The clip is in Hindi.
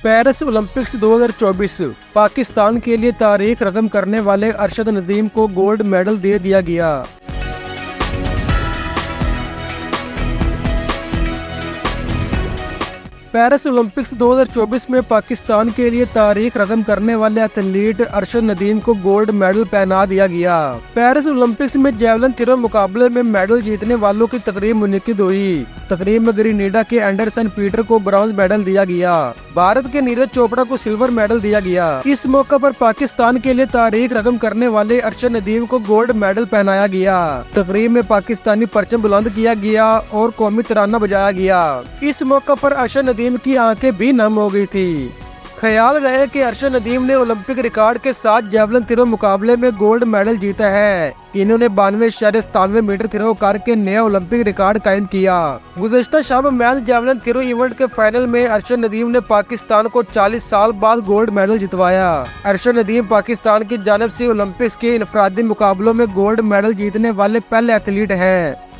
पेरिस ओलंपिक्स 2024 पाकिस्तान के लिए तारीख रकम करने वाले अरशद नदीम को गोल्ड मेडल दे दिया गया। पेरिस ओलंपिक्स 2024 में पाकिस्तान के लिए तारीख रकम करने वाले एथलीट अरशद नदीम को गोल्ड मेडल पहना दिया गया। पेरिस ओलंपिक्स में जेवलिन थ्रो मुकाबले में मेडल जीतने वालों की तकरीब मुनक्किद हुई। तकरीब में ग्रेनेडा के एंडरसन पीटर को ब्रॉन्ज मेडल दिया गया। भारत के नीरज चोपड़ा को सिल्वर मेडल दिया गया। इस मौके पर पाकिस्तान के लिए तारीख रकम करने वाले अरशद नदीम को गोल्ड मेडल पहनाया गया। तकरीब में पाकिस्तानी परचम बुलंद किया गया और कौमी तराना बजाया गया। इस मौके पर अरशद नदीम की आंखें भी नम हो गई थी। ख्याल रहे कि अरशद नदीम ने ओलंपिक रिकॉर्ड के साथ जेवलिन थ्रो मुकाबले में गोल्ड मेडल जीता है। इन्होंने 92.97 मीटर थ्रो करके नया ओलंपिक रिकॉर्ड कायम किया। गुज़श्ता शब मैन जेवलिन थ्रो इवेंट के फाइनल में अरशद नदीम ने पाकिस्तान को 40 साल बाद गोल्ड मेडल जितवाया। अरशद नदीम पाकिस्तान की जानिब से ओलंपिक्स के इनफरादी मुकाबलों में गोल्ड मेडल जीतने वाले पहले एथलीट हैं।